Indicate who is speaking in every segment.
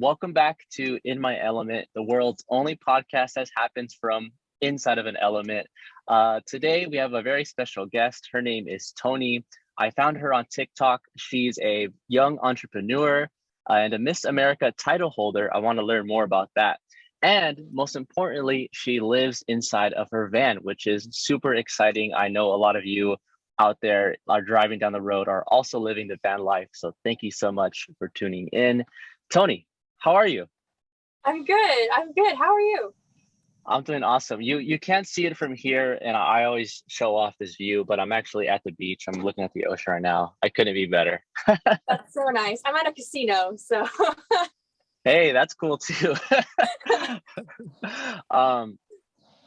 Speaker 1: Welcome back to In My Element, the world's only podcast that happens from inside of an element. Today, we have a very special guest. Her name is Tony. I found her on TikTok. She's a young entrepreneur and a Miss America title holder. I want to learn more about that. And most importantly, she lives inside of her van, which is super exciting. I know a lot of you out there are driving down the road are also living the van life. So thank you so much for tuning in. Tony, how are you?
Speaker 2: I'm good. I'm good. How are you?
Speaker 1: I'm doing awesome. You can't see it from here, and I always show off this view, but I'm actually at the beach. I'm looking at the ocean right now. I couldn't be better.
Speaker 2: That's so nice. I'm at a casino, so
Speaker 1: Hey, that's cool too. um,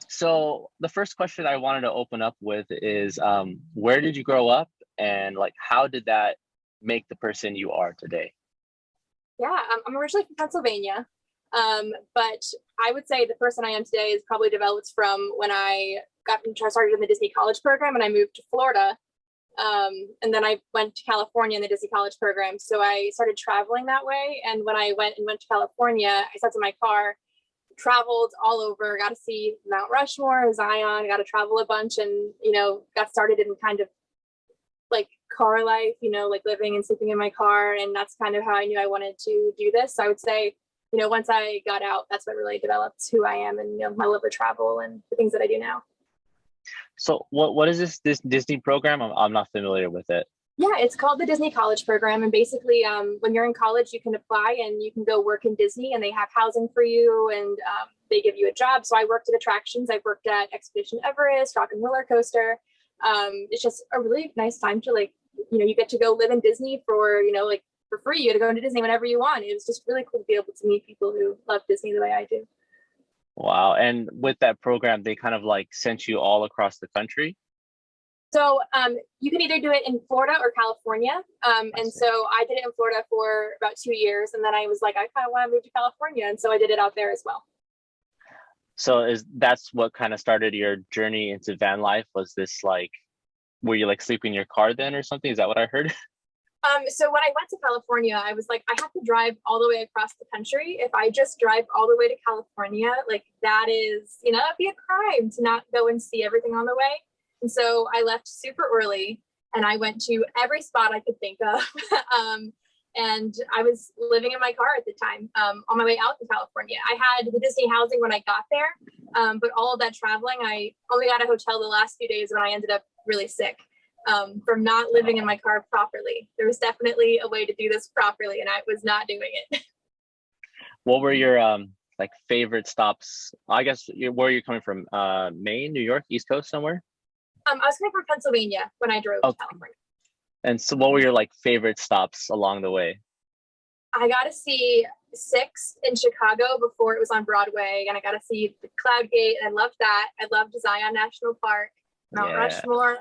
Speaker 1: so the first question I wanted to open up with is, where did you grow up, and like how did that make the person you are today?
Speaker 2: yeah, I'm originally from Pennsylvania. But I would say the person I am today is probably developed from when I started in the Disney College program and I moved to Florida. And then I went to California in the Disney College program. So I started traveling that way. And when I went to California, I sat in my car, traveled all over, got to see Mount Rushmore, Zion, got to travel a bunch and, got started in kind of like car life, like living and sleeping in my car. And that's kind of how I knew I wanted to do this. So I would say, once I got out, that's what really developed who I am and, my love for travel and the things that I do now.
Speaker 1: So what is this Disney program? I'm not familiar with it.
Speaker 2: Yeah, it's called the Disney College Program. And basically, when you're in college, you can apply and you can go work in Disney and they have housing for you and they give you a job. So I worked at attractions. I've worked at Expedition Everest, Rock and Roller Coaster. It's just a really nice time to you get to go live in Disney for, for free. You get to go into Disney whenever you want. It was just really cool to be able to meet people who love Disney the way I do.
Speaker 1: Wow. And with that program, they kind of like sent you all across the country?
Speaker 2: So you can either do it in Florida or California. And so I did it in Florida for about 2 years. And then I was like, I kind of want to move to California. And so I did it out there as well.
Speaker 1: So that's what kind of started your journey into van life? Was this like, were you like sleeping in your car then or something? Is that what I heard?
Speaker 2: So when I went to California, I was like, I have to drive all the way across the country. If I just drive all the way to California, like that is, it'd be a crime to not go and see everything on the way. And so I left super early and I went to every spot I could think of. And I was living in my car at the time on my way out to California. I had the Disney housing when I got there, but all of that traveling, I only got a hotel the last few days when I ended up really sick. From not living in my car properly. There was definitely a way to do this properly and I was not doing it.
Speaker 1: What were your like favorite stops? I guess where you're coming from? Maine, New York, East Coast somewhere?
Speaker 2: I was coming from Pennsylvania when I drove to California.
Speaker 1: And so what were your like favorite stops along the way?
Speaker 2: I got to see Six in Chicago before it was on Broadway and I got to see the Cloud Gate and I loved that. I loved Zion National Park, Mount Rushmore,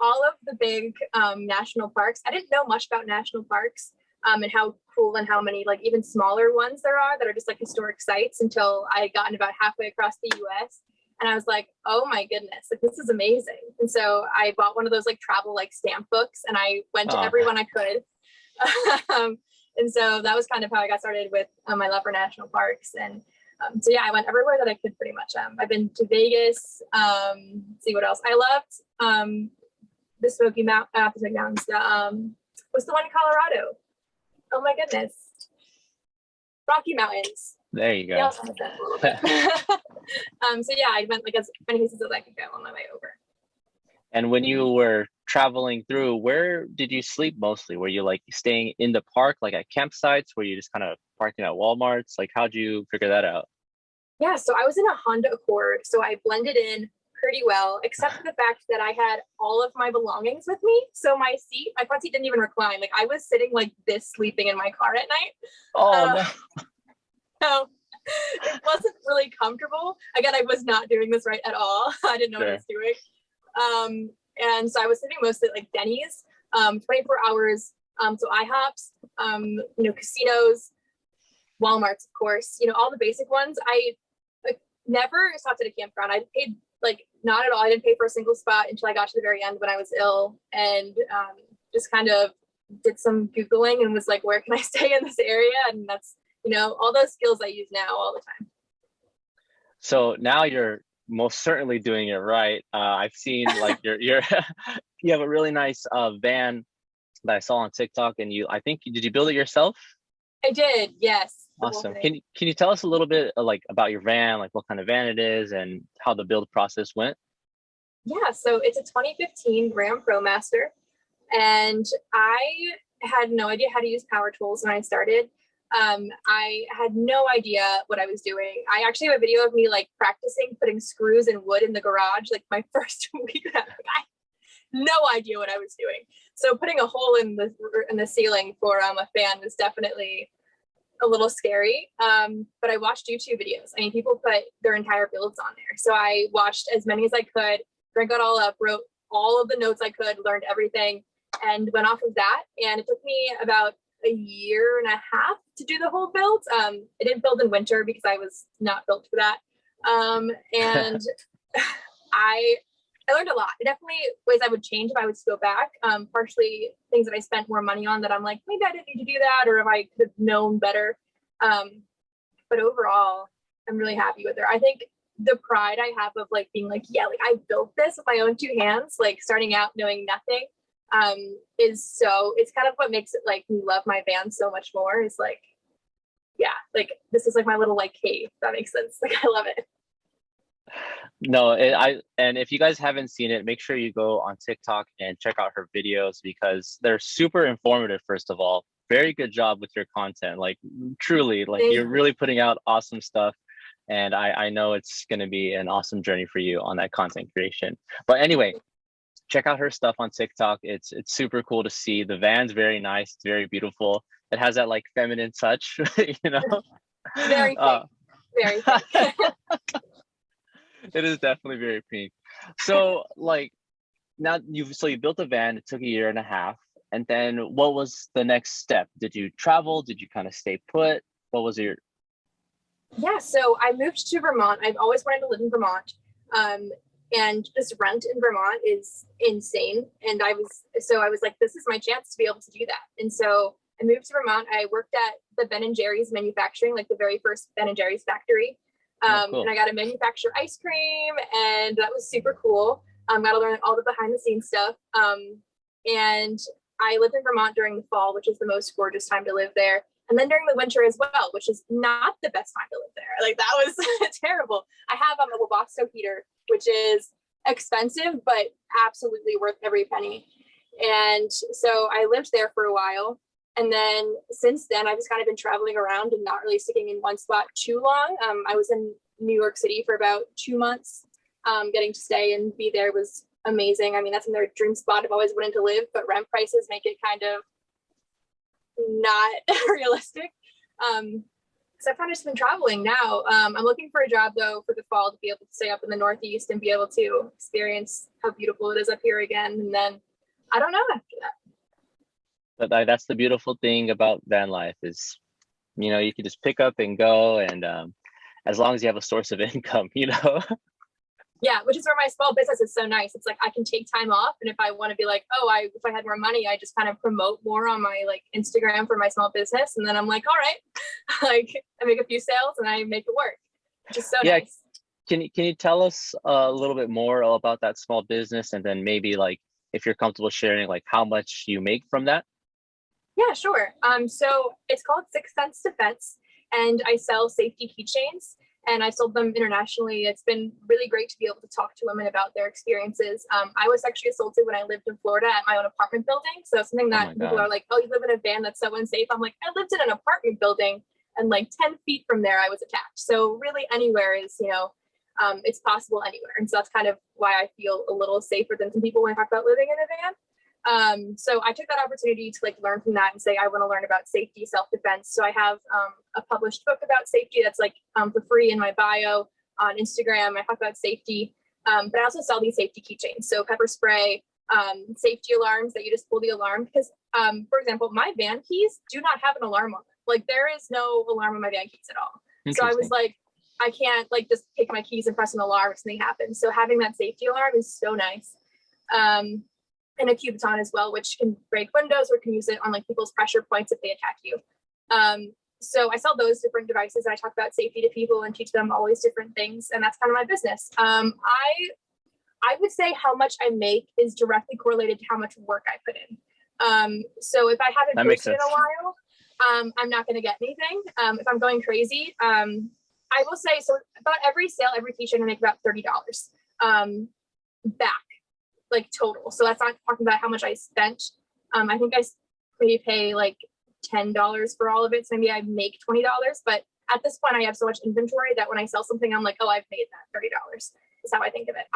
Speaker 2: all of the big national parks. I didn't know much about national parks and how cool and how many like even smaller ones there are that are just like historic sites until I had gotten about halfway across the US. And I was like, oh my goodness, like this is amazing. And so I bought one of those like travel like stamp books and I went to everyone I could. And so that was kind of how I got started with my love for national parks. And so yeah, I went everywhere that I could pretty much. I've been to Vegas, see what else. I loved the Smoky Mountains, not the Smoky Mountains, what's the one in Colorado? Oh my goodness. Rocky Mountains.
Speaker 1: There you go.
Speaker 2: So yeah, I went like as many places as I could go on my way over.
Speaker 1: And when you were traveling through, where did you sleep mostly? Were you like staying in the park, like at campsites? Were you just kind of parking at Walmarts? Like, how'd you figure that out?
Speaker 2: Yeah, so I was in a Honda Accord, so I blended in pretty well, except for the fact that I had all of my belongings with me. So my front seat didn't even recline. Like I was sitting like this, sleeping in my car at night.
Speaker 1: Oh no.
Speaker 2: So it wasn't really comfortable. Again, I was not doing this right at all. I didn't know what I was doing. And so I was sitting mostly at like Denny's, 24 hours. So IHOPs, casinos, Walmarts, of course, all the basic ones. I never stopped at a campground. I paid not at all. I didn't pay for a single spot until I got to the very end when I was ill and just kind of did some Googling and was like, where can I stay in this area? And that's all those skills I use now all the time.
Speaker 1: So now you're most certainly doing it right. I've seen like you're you have a really nice van that I saw on TikTok, and I think did you build it yourself?
Speaker 2: I did, yes.
Speaker 1: Awesome. Can you tell us a little bit like about your van, like what kind of van it is and how the build process went?
Speaker 2: Yeah, so it's a 2015 Ram Promaster, and I had no idea how to use power tools when I started. I had no idea what I was doing. I actually have a video of me like practicing putting screws and wood in the garage, like my first week. I had no idea what I was doing. So putting a hole in the ceiling for a fan was definitely a little scary. But I watched YouTube videos. I mean, people put their entire builds on there. So I watched as many as I could, drank it all up, wrote all of the notes I could, learned everything, and went off of that. And it took me about a year and a half to do the whole build. I didn't build in winter because I was not built for that. And I learned a lot. Definitely ways I would change if I was to go back. Partially things that I spent more money on that I'm like, maybe I didn't need to do that, or if I could have known better. But overall, I'm really happy with her. I think the pride I have of like being like, yeah, like I built this with my own two hands, like starting out knowing nothing, it's kind of what makes it like me love my van so much more, is like, yeah, like this is like my little like cave, if that makes sense. Like I love it.
Speaker 1: No, and if you guys haven't seen it, make sure you go on TikTok and check out her videos because they're super informative. First of all, very good job with your content. Like truly, like you're really putting out awesome stuff. And I know it's going to be an awesome journey for you on that content creation. But anyway, check out her stuff on TikTok. It's super cool to see. The van's very nice. It's very beautiful. It has that like feminine touch, you know?
Speaker 2: Very pink. Very pink.
Speaker 1: It is definitely very pink. So like now you built a van. It took a year and a half. And then what was the next step? Did you travel? Did you kind of stay put? What was your...
Speaker 2: Yeah, so I moved to Vermont. I've always wanted to live in Vermont. And this rent in Vermont is insane. And I was like, this is my chance to be able to do that. And so I moved to Vermont. I worked at the Ben & Jerry's manufacturing, like the very first Ben & Jerry's factory. Cool. And I got to manufacture ice cream, and that was super cool. Got to learn all the behind the scenes stuff. And I lived in Vermont during the fall, which is the most gorgeous time to live there. And then during the winter as well, which is not the best time to live there. Like that was terrible. I have a Webasto heater, which is expensive, but absolutely worth every penny. And so I lived there for a while. And then since then, I've just kind of been traveling around and not really sticking in one spot too long. I was in New York City for about 2 months. Getting to stay and be there was amazing. I mean, that's another dream spot I've always wanted to live, but rent prices make it kind of not realistic. So I've kind of just been traveling now. I'm looking for a job though for the fall to be able to stay up in the Northeast and be able to experience how beautiful it is up here again. And then I don't know after that.
Speaker 1: But that's the beautiful thing about van life is, you know, you can just pick up and go, and as long as you have a source of income, you know.
Speaker 2: Yeah, which is where my small business is so nice. It's like I can take time off, and if I want to be like, if I had more money, I just kind of promote more on my like Instagram for my small business, and then I'm like, all right, like I make a few sales and I make it work, which is so nice.
Speaker 1: Can you tell us a little bit more about that small business, and then maybe like if you're comfortable sharing like how much you make from that?
Speaker 2: Yeah, sure. So it's called 6 Cents Defense, and I sell safety keychains, and I sold them internationally. It's been really great to be able to talk to women about their experiences. I was sexually assaulted when I lived in Florida at my own apartment building. So something that people are like, oh, you live in a van that's so unsafe. I'm like, I lived in an apartment building, and like 10 feet from there, I was attacked. So really anywhere is, it's possible anywhere. And so that's kind of why I feel a little safer than some people when I talk about living in a van. So I took that opportunity to like learn from that and say, I want to learn about safety, self-defense. So I have a published book about safety that's like for free in my bio on Instagram. I talk about safety, but I also sell these safety keychains. So pepper spray, safety alarms that you just pull the alarm because, for example, my van keys do not have an alarm on them. Like there is no alarm on my van keys at all. So I was like, I can't like just take my keys and press an alarm if something happens. So having that safety alarm is so nice. And a Cubiton as well, which can break windows or can use it on like people's pressure points if they attack you. So I sell those different devices, and I talk about safety to people and teach them all these different things. And that's kind of my business. I would say how much I make is directly correlated to how much work I put in. So if I haven't posted in a while, I'm not going to get anything. If I'm going crazy, I will say, so about every sale, every t-shirt, I make about $30 back, like total. So that's not talking about how much I spent. I think I maybe pay like $10 for all of it. So maybe I make $20. But at this point, I have so much inventory that when I sell something, I'm like, oh, I've made that $30. Is how I think of it.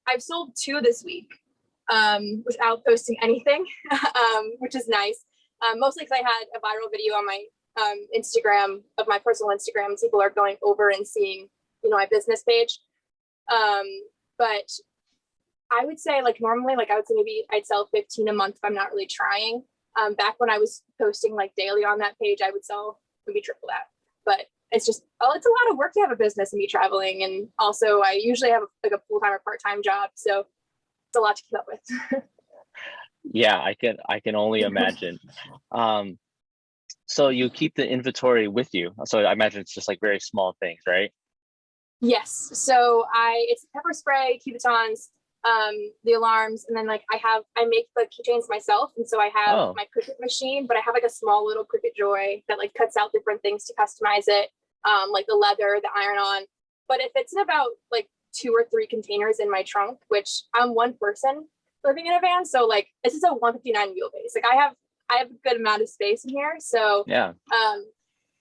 Speaker 2: I've sold 2 this week without posting anything, which is nice. Mostly because I had a viral video on my Instagram, of my personal Instagram. People are going over and seeing, my business page. But I would say, like, normally, like, I would say maybe I'd sell 15 a month if I'm not really trying. Back when I was posting like daily on that page, I would sell maybe triple that. But it's just, it's a lot of work to have a business and be traveling. And also I usually have like a full-time or part-time job. So it's a lot to keep up with.
Speaker 1: Yeah, I can only imagine. So you keep the inventory with you. So I imagine it's just like very small things, right?
Speaker 2: Yes. So it's pepper spray, Cubitons, the alarms, and then like I make the keychains myself. And so I have my Cricut machine, but I have like a small little Cricut Joy that like cuts out different things to customize it. Like the leather, the iron-on. But if it's in about like 2 or 3 containers in my trunk, which I'm one person living in a van, so like this is a 159 wheelbase. Like I have a good amount of space in here, so yeah.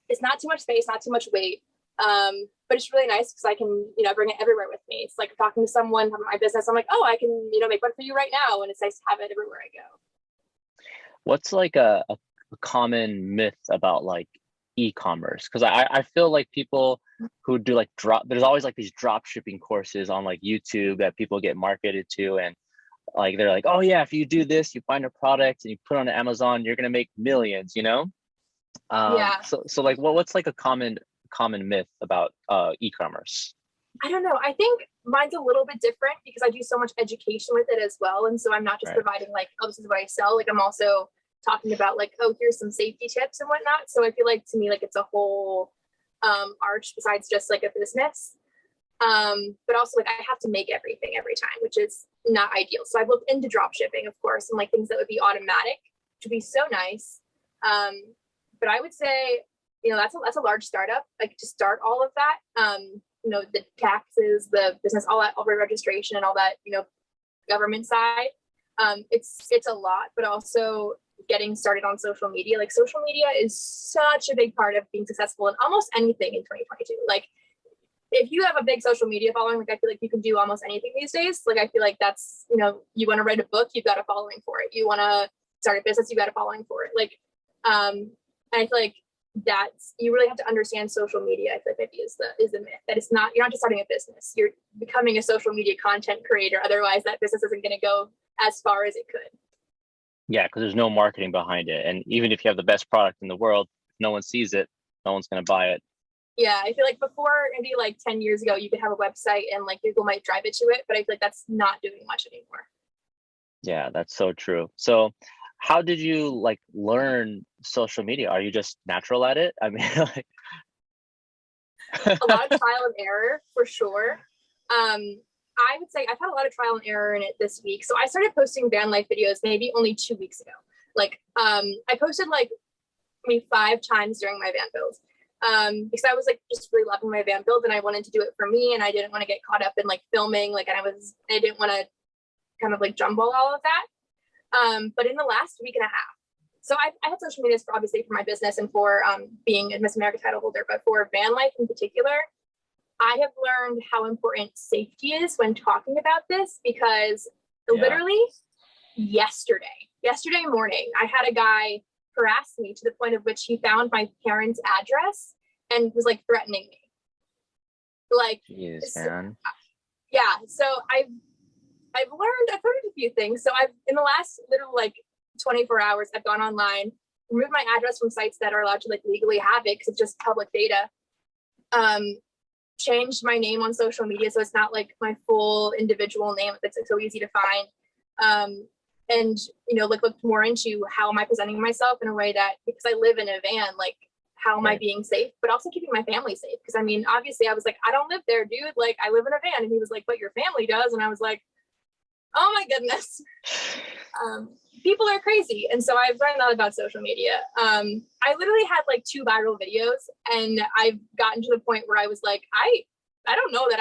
Speaker 2: It's not too much space, not too much weight, but it's really nice because I can bring it everywhere with me. It's like talking to someone from my business. I'm like, oh, I can make one for you right now, and it's nice to have it everywhere I go.
Speaker 1: What's like a common myth about like e-commerce? Because I feel like people who do like there's always like these drop shipping courses on like YouTube that people get marketed to, and like they're like, oh yeah, if you do this, you find a product and you put it on Amazon, you're gonna make millions,
Speaker 2: Yeah.
Speaker 1: So like what's like a common myth about e-commerce?
Speaker 2: I don't know. I think mine's a little bit different because I do so much education with it as well. And so I'm not just providing like, oh, this is what I sell. Like I'm also talking about like, oh, here's some safety tips and whatnot. So I feel like to me, like it's a whole arch besides just like a business. But also like I have to make everything every time, which is not ideal. So I've looked into drop shipping, of course, and like things that would be automatic, which would be so nice. But I would say, that's a large startup, like to start all of that. The taxes, the business, all the registration and all that, government side. It's a lot, but also getting started on social media. Like social media is such a big part of being successful in almost anything in 2022. Like if you have a big social media following, like I feel like you can do almost anything these days. Like I feel like that's, you want to write a book, you've got a following for it. You want to start a business, you've got a following for it. Like, and I feel like you really have to understand social media. I feel like maybe is the myth that you're not just starting a business, you're becoming a social media content creator. Otherwise that business isn't going to go as far as it could.
Speaker 1: Yeah, because there's no marketing behind it. And even if you have the best product in the world, if no one sees it, no one's going to buy it.
Speaker 2: Yeah, I feel like before, maybe like 10 years ago, you could have a website and like Google might drive it to it, but I feel like that's not doing much anymore. Yeah,
Speaker 1: that's so true. So how did you like learn social media? Are you just natural at it? I mean, like
Speaker 2: a lot of trial and error for sure. I would say I've had a lot of trial and error in it this week. So I started posting van life videos maybe only 2 weeks ago. Like I posted like maybe 5 times during my van build. Because I was like just really loving my van build and I wanted to do it for me and I didn't want to get caught up in like filming, like I didn't want to kind of like jumble all of that. But in the last week and a half, so I had social media for obviously for my business and for being a Miss America title holder, but for van life in particular, I have learned how important safety is when talking about this because literally yesterday morning, I had a guy harass me to the point of which he found my parents' address and was like threatening me. Like,
Speaker 1: jeez, man.
Speaker 2: Yeah. So I've learned a few things. So in the last literally like 24 hours, I've gone online, removed my address from sites that are allowed to like legally have it because it's just public data. Changed my name on social media so it's not like my full individual name that's like so easy to find. And like looked more into how am I presenting myself in a way that because I live in a van, like how am I being safe, but also keeping my family safe. Because I mean, obviously I was like, I don't live there, dude. Like, I live in a van. And he was like, but your family does. And I was like, oh my goodness. People are crazy. And so I've learned a lot about social media. I literally had like 2 viral videos, and I've gotten to the point where I was like, I don't know that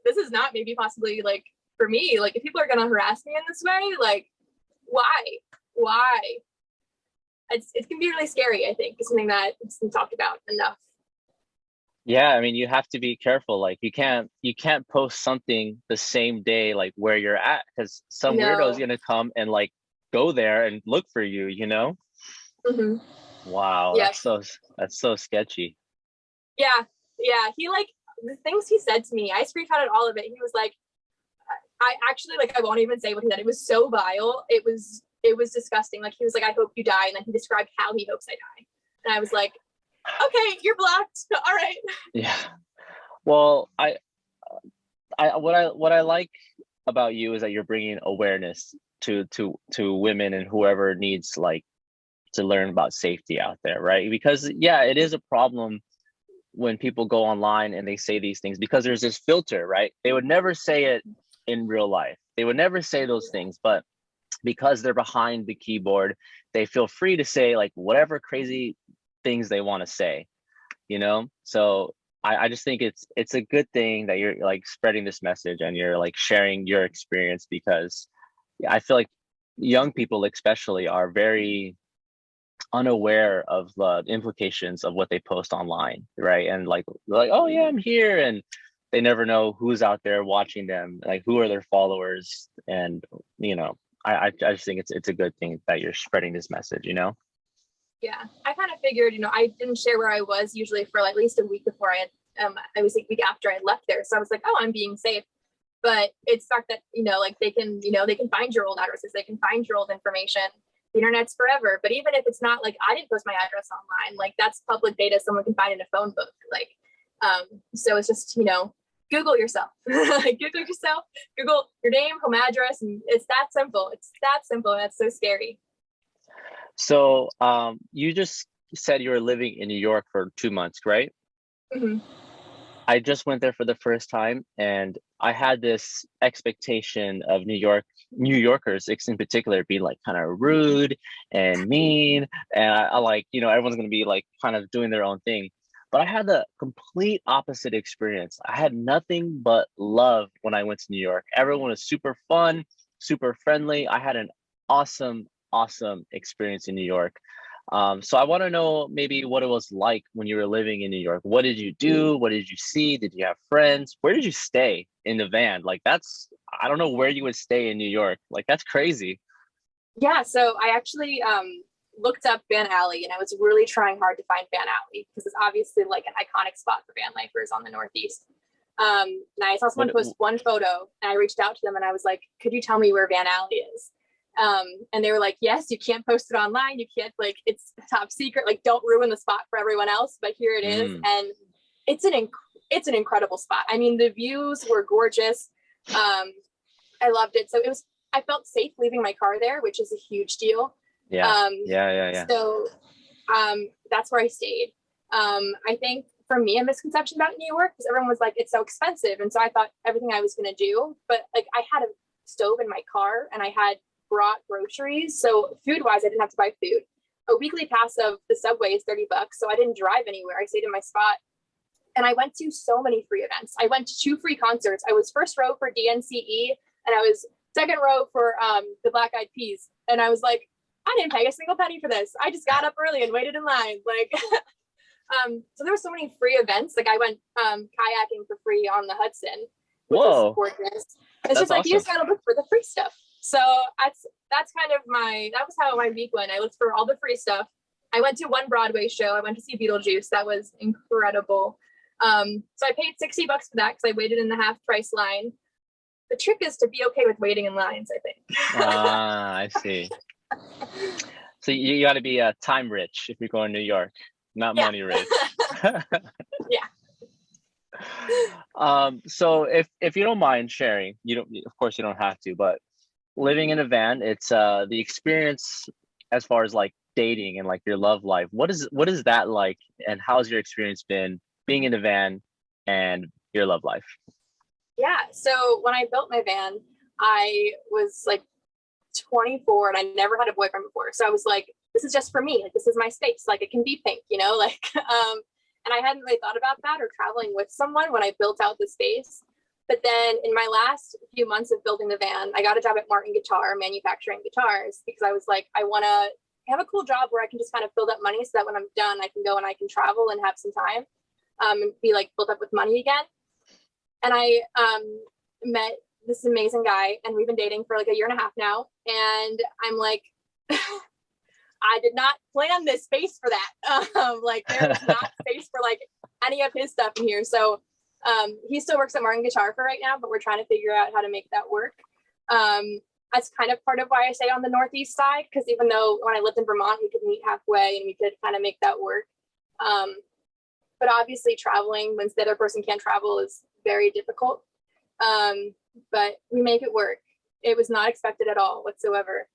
Speaker 2: this is not maybe possibly like for me. Like, if people are going to harass me in this way, like, why? It can be really scary, I think. It's something that it's been talked about enough.
Speaker 1: Yeah, I mean, you have to be careful. Like, you can't post something the same day, like where you're at, because some weirdo is gonna come and like go there and look for you, you know?
Speaker 2: Mm-hmm.
Speaker 1: Wow,
Speaker 2: yeah.
Speaker 1: that's so sketchy.
Speaker 2: Yeah. He like, the things he said to me, I screenshotted all of it. He was like, I actually, like, I won't even say what he said. It was so vile. It was disgusting. Like, he was like, I hope you die. And then he described how he hopes I die. And I was like, okay, you're blocked. All right.
Speaker 1: Yeah. Well, what I like about you is that you're bringing awareness to women and whoever needs like to learn about safety out there, right? Because yeah, it is a problem when people go online and they say these things, because there's this filter, right? They would never say it in real life. They would never say those things, but because they're behind the keyboard, they feel free to say like whatever crazy things they want to say, you know? So I just think it's a good thing that you're like spreading this message and you're like sharing your experience, because I feel like young people especially are very unaware of the implications of what they post online, right? And like oh yeah, I'm here, and they never know who's out there watching them, like who are their followers. And you know, I just think it's a good thing that you're spreading this message, you know?
Speaker 2: Yeah, I kind of figured, you know, I didn't share where I was usually for like at least a week before I was a week after I left there. So I was like, oh, I'm being safe. But it's the fact that, you know, like they can find your old addresses, they can find your old information. The internet's forever. But even if it's not, like, I didn't post my address online, like that's public data someone can find in a phone book. Like, so it's just, you know, Google yourself. Google yourself, Google your name, home address, and it's that simple. It's that simple, and that's so scary.
Speaker 1: So you just said you were living in New York for 2 months, right?
Speaker 2: Mm-hmm.
Speaker 1: I just went there for the first time, and I had this expectation of New Yorkers in particular being like kind of rude and mean, and I like, you know, everyone's gonna be like kind of doing their own thing. But I had the complete opposite experience. I had nothing but love when I went to New York. Everyone was super fun, super friendly. I had an awesome experience in New York. So I want to know maybe what it was like when you were living in New York. What did you do? What did you see? Did you have friends? Where did you stay in the van? Like, I don't know where you would stay in New York. Like, that's crazy.
Speaker 2: Yeah, so I actually looked up Van Alley, and I was really trying hard to find Van Alley because it's obviously like an iconic spot for VanLifers on the Northeast. And I saw someone post one photo, and I reached out to them and I was like, could you tell me where Van Alley is? And they were like, yes, you can't post it online. You can't, like, it's top secret. Like, don't ruin the spot for everyone else. But here it is. And it's an incredible spot. I mean, the views were gorgeous. I loved it. So I felt safe leaving my car there, which is a huge deal.
Speaker 1: Yeah.
Speaker 2: So that's where I stayed. I think for me, a misconception about New York was everyone was like, it's so expensive. And so I thought everything I was going to do, but like I had a stove in my car and I had brought groceries. So food wise, I didn't have to buy food. A weekly pass of the subway is $30. So I didn't drive anywhere. I stayed in my spot. And I went to so many free events. I went to 2 free concerts. I was first row for DNCE and I was second row for the Black Eyed Peas. And I was like, I didn't pay a single penny for this. I just got up early and waited in line. Like, so there were so many free events. Like I went kayaking for free on the Hudson, which was gorgeous. It's just like, awesome. You just gotta look for the free stuff. So that's kind of that was how my week went. I looked for all the free stuff. I went to one Broadway show. I went to see Beetlejuice. That was incredible. So I paid $60 for that because I waited in the half price line. The trick is to be okay with waiting in lines, I think.
Speaker 1: I see. So you got to be time rich if you're going to New York, not money rich.
Speaker 2: Yeah.
Speaker 1: So if you don't mind sharing, of course you don't have to, but living in a van, it's the experience as far as like dating and like your love life. What is that like, and how's your experience been being in the van and your love life?
Speaker 2: Yeah. So when I built my van, I was like 24 and I never had a boyfriend before. So I was like, this is just for me. Like, this is my space. Like, it can be pink, you know, like, and I hadn't really thought about that or traveling with someone when I built out the space. But then in my last few months of building the van, I got a job at Martin Guitar, manufacturing guitars, because I was like, I want to have a cool job where I can just kind of build up money so that when I'm done, I can go and I can travel and have some time, and be like built up with money again. And I met this amazing guy, and we've been dating for like a year and a half now. And I'm like, I did not plan this space for that. Like, there is not space for like any of his stuff in here. So he still works at Martin Guitar for right now, but we're trying to figure out how to make that work. That's kind of part of why I stay on the Northeast side, because even though when I lived in Vermont, we could meet halfway and we could kind of make that work. But obviously traveling when the other person can't travel is very difficult. But we make it work. It was not expected at all whatsoever.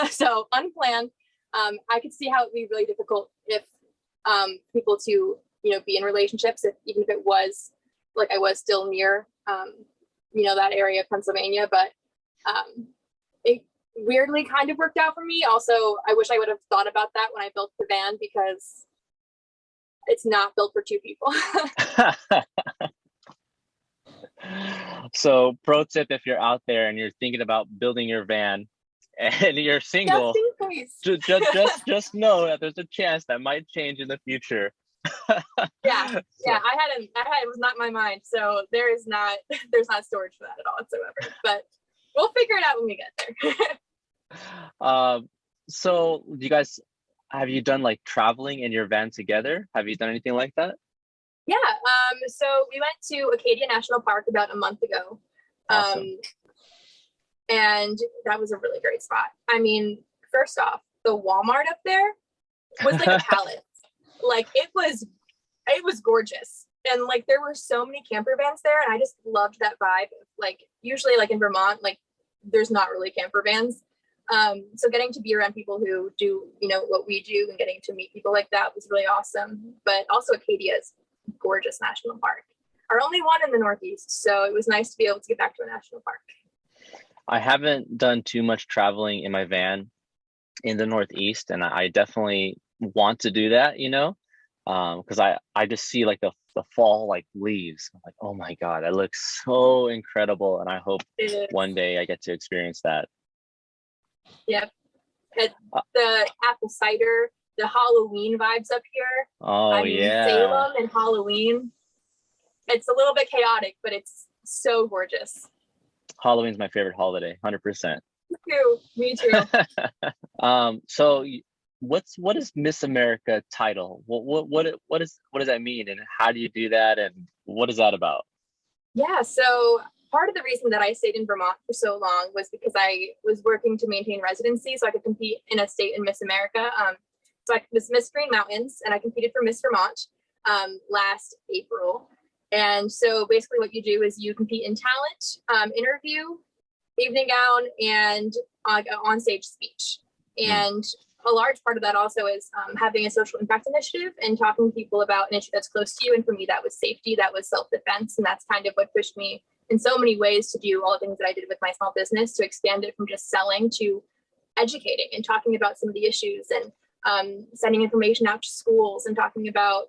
Speaker 2: So unplanned. I could see how it'd be really difficult if people to, you know, be in relationships, even if it was like I was still near, you know, that area of Pennsylvania. But it weirdly kind of worked out for me. Also, I wish I would have thought about that when I built the van, because it's not built for two people.
Speaker 1: So pro tip, if you're out there and you're thinking about building your van and you're single, just know that there's a chance that might change in the future.
Speaker 2: Yeah,
Speaker 1: So,
Speaker 2: it was not my mind. So there's not storage for that at all whatsoever. But we'll figure it out when we get there.
Speaker 1: so you guys, have you done like traveling in your van together? Have you done anything like that?
Speaker 2: Yeah. So we went to Acadia National Park about a month ago.
Speaker 1: Awesome.
Speaker 2: And that was a really great spot. I mean, first off, the Walmart up there was like a palace. Like, it was gorgeous. And like, there were so many camper vans there, and I just loved that vibe. Like, usually like in Vermont, like there's not really camper vans. So getting to be around people who do, you know, what we do, and getting to meet people like that was really awesome. But also Acadia is gorgeous national park, our only one in the Northeast. So it was nice to be able to get back to a national park.
Speaker 1: I haven't done too much traveling in my van in the Northeast, and I definitely want to do that, you know, because I just see like the fall like leaves. I'm like, oh my God, that looks so incredible, and I hope one day I get to experience that.
Speaker 2: Yep. The apple cider, the Halloween vibes up here.
Speaker 1: Oh,
Speaker 2: I mean,
Speaker 1: yeah.
Speaker 2: Salem and Halloween. It's a little bit chaotic, but it's so gorgeous.
Speaker 1: Halloween's my favorite holiday, 100%.
Speaker 2: Me too.
Speaker 1: So what is Miss America title? What does that mean, and how do you do that, and what is that about?
Speaker 2: Yeah, so part of the reason that I stayed in Vermont for so long was because I was working to maintain residency so I could compete in a state in Miss America. So I was Miss Green Mountains, and I competed for Miss Vermont last April. And so basically what you do is you compete in talent, interview, evening gown, and on-stage speech. And a large part of that also is having a social impact initiative and talking to people about an issue that's close to you. And for me, that was safety, that was self-defense. And that's kind of what pushed me in so many ways to do all the things that I did with my small business, to expand it from just selling to educating and talking about some of the issues, and sending information out to schools and talking about,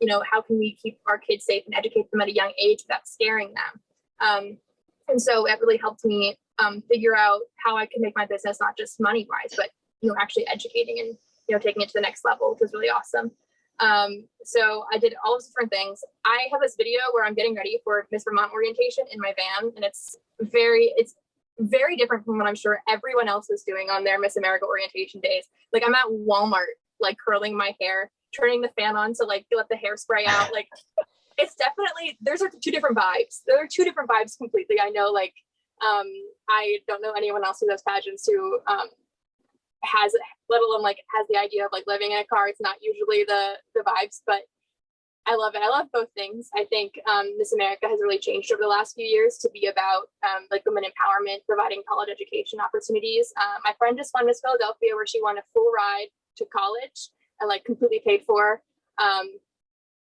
Speaker 2: you know, how can we keep our kids safe and educate them at a young age without scaring them. And so it really helped me figure out how I could make my business not just money wise, but, you know, actually educating and, you know, taking it to the next level, which was really awesome. So I did all those different things. I have this video where I'm getting ready for Miss Vermont orientation in my van, and it's very different from what I'm sure everyone else is doing on their Miss America orientation days. Like, I'm at Walmart, like curling my hair, turning the fan on to like let the hair spray out. Like, it's definitely, there's two different vibes. There are two different vibes completely. I know, like, I don't know anyone else who does pageants who has, let alone like has the idea of like living in a car. It's not usually the vibes, but I love it. I love both things. I think Miss America has really changed over the last few years to be about like women empowerment, providing college education opportunities. My friend just won Miss Philadelphia, where she won a full ride to college and like completely paid for.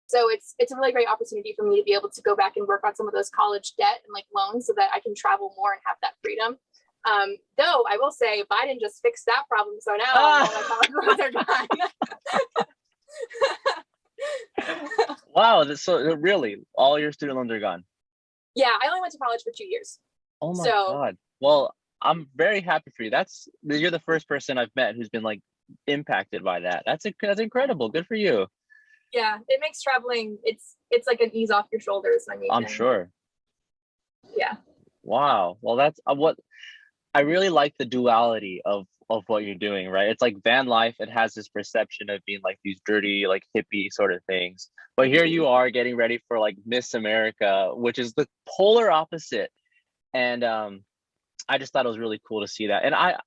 Speaker 2: So it's a really great opportunity for me to be able to go back and work on some of those college debt and like loans so that I can travel more and have that freedom. Though I will say Biden just fixed that problem, so now all my college loans are gone.
Speaker 1: Wow, so really, all your student loans are gone?
Speaker 2: Yeah, I only went to college for 2 years.
Speaker 1: Oh my God. Well, I'm very happy for you. You're the first person I've met who's been like impacted by that. That's incredible. Good for you.
Speaker 2: Yeah, it makes traveling, it's like an ease off your shoulders when you
Speaker 1: I'm sure.
Speaker 2: Yeah.
Speaker 1: Wow. Well, that's what I really like, the duality of what you're doing, right? It's like van life, it has this perception of being like these dirty, like hippie sort of things. But here you are getting ready for like Miss America, which is the polar opposite. And I just thought it was really cool to see that. And I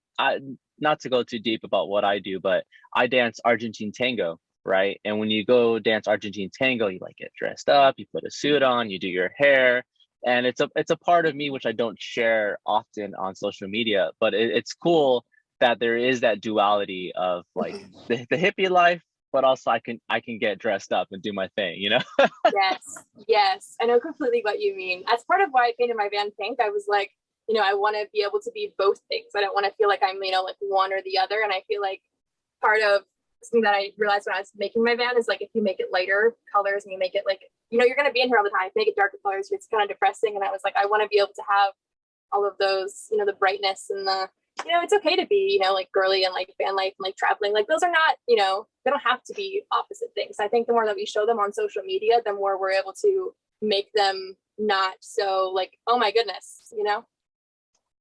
Speaker 1: not to go too deep about what I do, but I dance Argentine tango, right? And when you go dance Argentine tango, you like get dressed up, you put a suit on, you do your hair, and it's a part of me which I don't share often on social media, but it's cool that there is that duality of like the hippie life, but also I can get dressed up and do my thing, you know?
Speaker 2: Yes, I know completely what you mean. That's part of why I painted my van pink. I was like, I want to be able to be both things. I don't want to feel like I'm, like one or the other. And I feel like part of something that I realized when I was making my van is like, if you make it lighter colors and you make it like, you're going to be in here all the time, make it darker colors, it's kind of depressing. And I was like, I want to be able to have all of those, the brightness and the, it's okay to be, like girly and like van life and like traveling. Like those are not, they don't have to be opposite things. I think the more that we show them on social media, the more we're able to make them not so like, oh my goodness,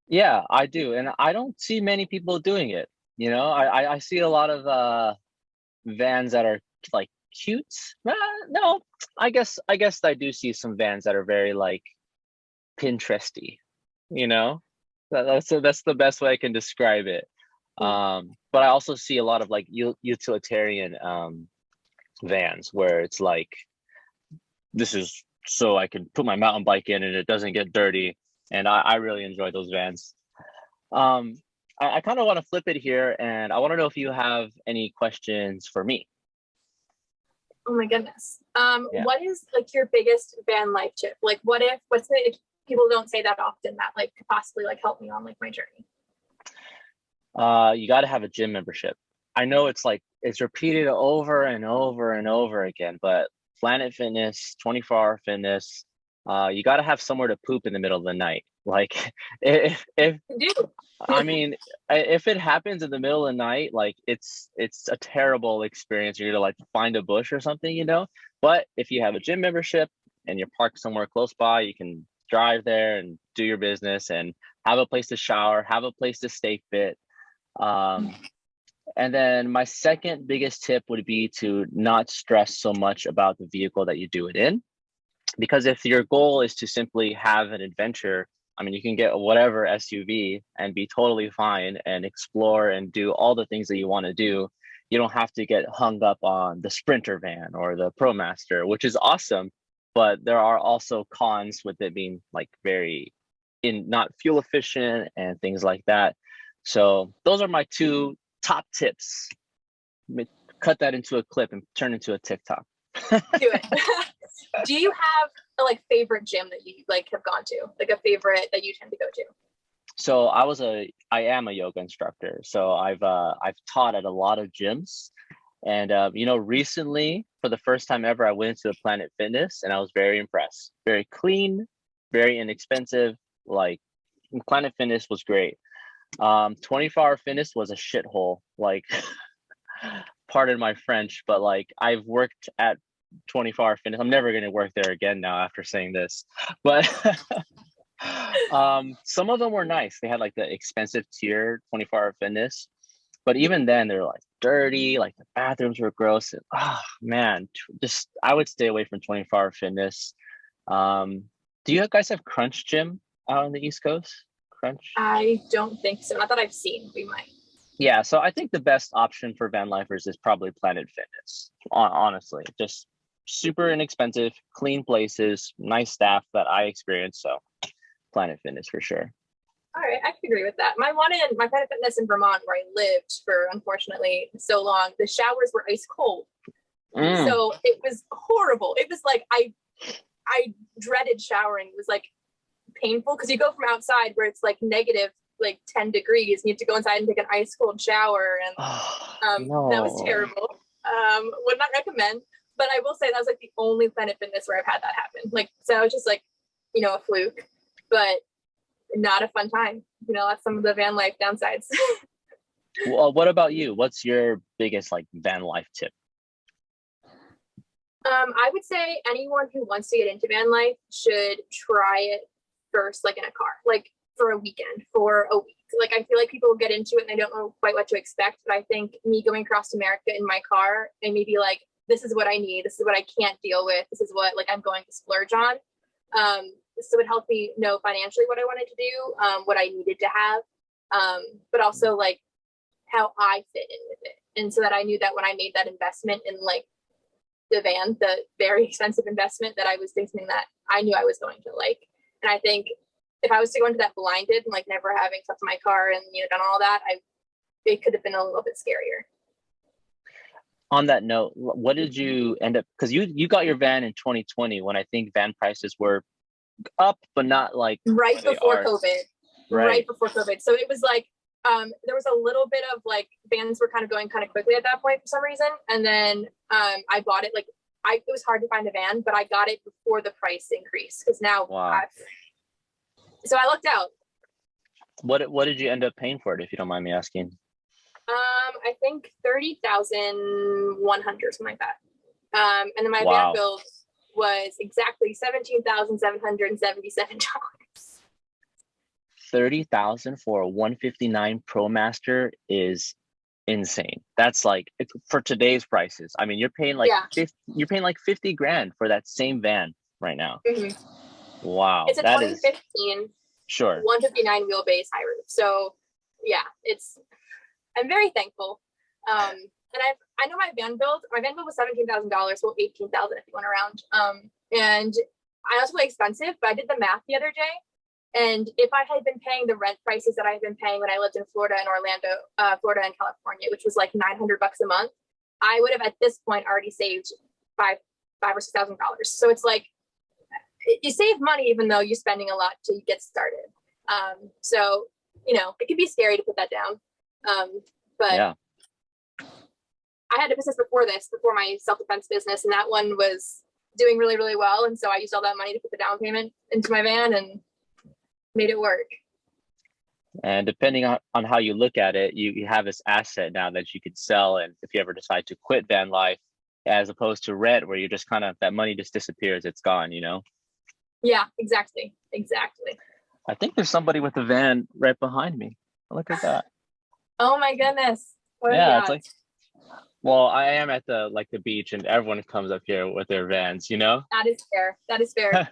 Speaker 1: Yeah, I do. And I don't see many people doing it. I see a lot of vans that are like cute. No, I guess I do see some vans that are very like Pinteresty, that's the best way I can describe it. But I also see a lot of like utilitarian vans where it's like, this is so I can put my mountain bike in and it doesn't get dirty. And I really enjoy those vans. I kind of want to flip it here, and I want to know if you have any questions for me.
Speaker 2: Oh my goodness. What is like your biggest van life tip? Like if people don't say that often that like could possibly like help me on like my journey?
Speaker 1: You got to have a gym membership. I know it's like, it's repeated over and over and over again, but Planet Fitness, 24-hour fitness, you got to have somewhere to poop in the middle of the night. Like if I mean, if it happens in the middle of the night, like it's a terrible experience. You're gonna like find a bush or something, But if you have a gym membership and you're parked somewhere close by, you can drive there and do your business and have a place to shower, have a place to stay fit. And then my second biggest tip would be to not stress so much about the vehicle that you do it in. Because if your goal is to simply have an adventure, I mean, you can get whatever SUV and be totally fine and explore and do all the things that you want to do. You don't have to get hung up on the Sprinter van or the Promaster, which is awesome. But there are also cons with it being like not fuel efficient and things like that. So those are my two top tips. Cut that into a clip and turn into a TikTok.
Speaker 2: Do it. Do you have a like favorite gym that you like have gone to, like a favorite that you tend to go to?
Speaker 1: So I am a yoga instructor. So I've taught at a lot of gyms, and recently for the first time ever, I went to the Planet Fitness and I was very impressed. Very clean, very inexpensive. Like Planet Fitness was great. 24-hour fitness was a shithole. Like, pardon my French, but like I've worked at 24-hour fitness. I'm never going to work there again now after saying this, but some of them were nice. They had like the expensive tier 24-hour fitness, but even then they're like dirty, like the bathrooms were gross. And, man, just I would stay away from 24-hour fitness. Do you guys have Crunch Gym out on the East Coast? Crunch?
Speaker 2: I don't think so. Not that I've seen. We might.
Speaker 1: Yeah, so I think the best option for van lifers is probably Planet Fitness. Honestly, just super inexpensive, clean places, nice staff that I experienced. So Planet Fitness for sure.
Speaker 2: All right, I can agree with that. My Planet Fitness in Vermont, where I lived for unfortunately so long, the showers were ice cold. So it was horrible. It was like I dreaded showering. It was like painful because you go from outside where it's like negative like 10 degrees and you have to go inside and take an ice cold shower, and
Speaker 1: No.
Speaker 2: that was terrible. Would not recommend, but I will say that was like the only Planet Fitness where I've had that happen. Like, so it was just like, you know, a fluke, but not a fun time. You know, that's some of the van life downsides.
Speaker 1: Well, what about you? What's your biggest like van life tip?
Speaker 2: I would say anyone who wants to get into van life should try it first, like in a car, like for a weekend, for a week. Like, I feel like people will get into it and they don't know quite what to expect. But I think me going across America in my car and maybe like, this is what I need, this is what I can't deal with, this is what like I'm going to splurge on. So it helped me know financially what I wanted to do, what I needed to have, but also like how I fit in with it. And so that I knew that when I made that investment in like the van, the very expensive investment, that I was thinking that I knew I was going to like. And I think if I was to go into that blinded and like never having stuff in my car and, you know, done all that, it could have been a little bit scarier.
Speaker 1: On that note, what did you end up, because you got your van in 2020 when I think van prices were up, but not like
Speaker 2: right before COVID. Right before COVID. So it was like, there was a little bit of like vans were kind of going kind of quickly at that point for some reason. And then I bought it like, it was hard to find a van, but I got it before the price increase because now, so I lucked out.
Speaker 1: What did you end up paying for it, if you don't mind me asking?
Speaker 2: I think 30,100, something like that. And then my van bill was exactly $17,777.
Speaker 1: 30,000 for a 159 Promaster is insane. That's like, for today's prices. I mean, you're paying like 50 grand for that same van right now. Wow.
Speaker 2: It's a 2015.
Speaker 1: Sure.
Speaker 2: 159 wheelbase high roof. So yeah, I'm very thankful. And I know my van bill was $17,000, well, 18,000 if you went around. And I know it's really expensive, but I did the math the other day. And if I had been paying the rent prices that I've been paying when I lived in Florida and Orlando, Florida and California, which was like $900 a month, I would have at this point already saved $5,000 or $6,000. So it's like, you save money even though you're spending a lot to get started. So, you know, it can be scary to put that down. But yeah. I had a business before my self-defense business, and that one was doing really, really well. And so I used all that money to put the down payment into my van and made it work.
Speaker 1: And depending on how you look at it, you have this asset now that you could sell. And if you ever decide to quit van life, as opposed to rent, where you just kind of, that money just disappears, it's gone, you know?
Speaker 2: Yeah, exactly.
Speaker 1: I think there's somebody with a van right behind me. Look at that.
Speaker 2: Oh my goodness.
Speaker 1: Yeah, it's like, well, I am at the beach and everyone comes up here with their vans, you know?
Speaker 2: That is fair. It's a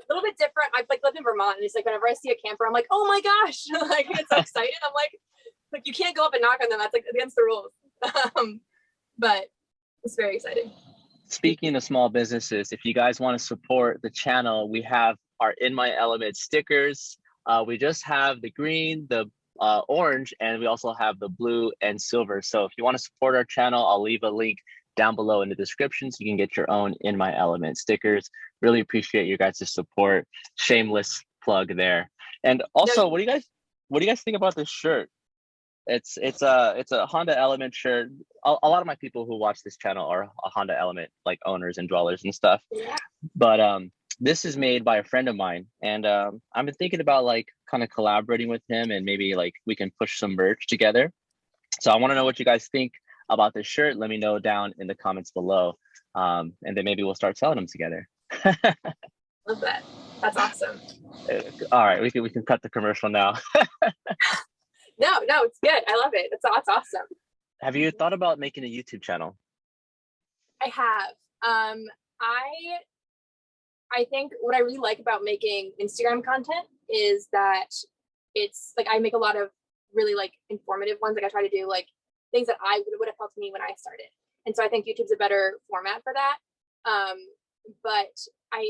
Speaker 2: little bit different. I've lived in Vermont, and it's like whenever I see a camper, I'm like, oh my gosh, like I get so excited. I'm like you can't go up and knock on them. That's like against the rules. But it's very exciting.
Speaker 1: Speaking of small businesses, if you guys want to support the channel, we have our In My Element stickers. We just have the green, the orange, and we also have the blue and silver. So if you want to support our channel, I'll leave a link down below in the description so you can get your own In My Element stickers. Really appreciate your guys' support. Shameless plug there. And also, what do you guys think about this shirt? It's a Honda Element shirt. A lot of my people who watch this channel are Honda Element like owners and dwellers and stuff.
Speaker 2: Yeah.
Speaker 1: But this is made by a friend of mine, and I've been thinking about like kind of collaborating with him, and maybe like we can push some merch together. So I want to know what you guys think about this shirt. Let me know down in the comments below, and then maybe we'll start selling them together.
Speaker 2: Love that. That's awesome.
Speaker 1: All right, we can cut the commercial now.
Speaker 2: No, it's good. I love it. It's awesome.
Speaker 1: Have you thought about making a YouTube channel?
Speaker 2: I have. I think what I really like about making Instagram content is that it's like I make a lot of really like informative ones. Like I try to do like things that would have helped me when I started. And so I think YouTube's a better format for that. But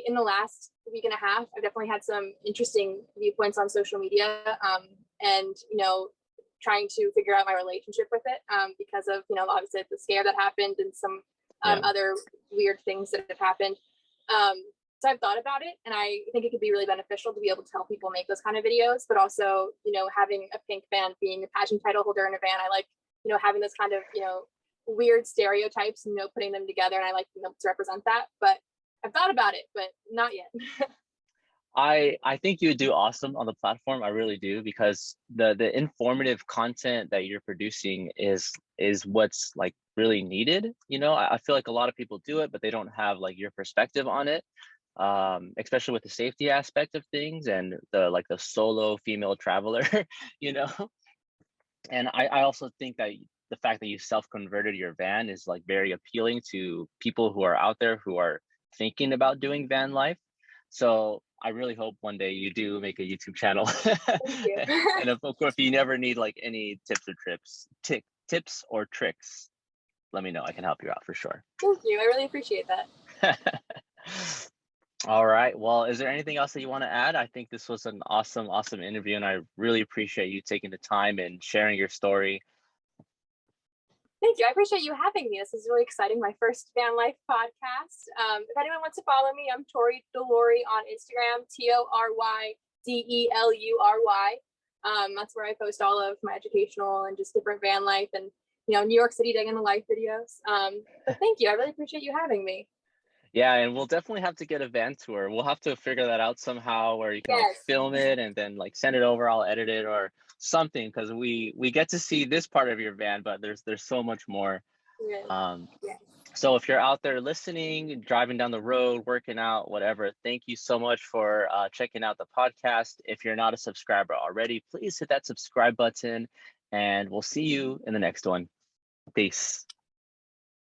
Speaker 2: in the last week and a half, I've definitely had some interesting viewpoints on social media, and, trying to figure out my relationship with it, because of, obviously the scare that happened and some other weird things that have happened. So I've thought about it, and I think it could be really beneficial to be able to help people make those kind of videos, but also, having a pink van, being a pageant title holder in a van, I like, having those kind of, weird stereotypes, putting them together, and I like to represent that. But I've thought about it, but not yet.
Speaker 1: I think you would do awesome on the platform. I really do, because the informative content that you're producing is what's like really needed. I feel like a lot of people do it, but they don't have like your perspective on it, especially with the safety aspect of things and the solo female traveler, you know. And I also think that the fact that you self-converted your van is like very appealing to people who are out there who are thinking about doing van life. So I really hope one day you do make a YouTube channel.
Speaker 2: Thank you.
Speaker 1: And of course, if you never need like any tips or tricks, let me know. I can help you out for sure.
Speaker 2: Thank you. I really appreciate that.
Speaker 1: All right. Well, is there anything else that you want to add? I think this was an awesome interview, and I really appreciate you taking the time and sharing your story.
Speaker 2: Thank you. I appreciate you having me. This is really exciting. My first VanLife podcast. If anyone wants to follow me, I'm Tory DeLury on Instagram, ToryDelury. That's where I post all of my educational and just different van life and, New York City day in the life videos. But thank you. I really appreciate you having me.
Speaker 1: Yeah, and we'll definitely have to get a van tour. We'll have to figure that out somehow, where you can like film it and then like send it over. I'll edit it or something, because we get to see this part of your van, but there's so much more. So if you're out there listening, driving down the road, working out, whatever, thank you so much for checking out the podcast. If you're not a subscriber already, please hit that subscribe button, and we'll see you in the next one. Peace.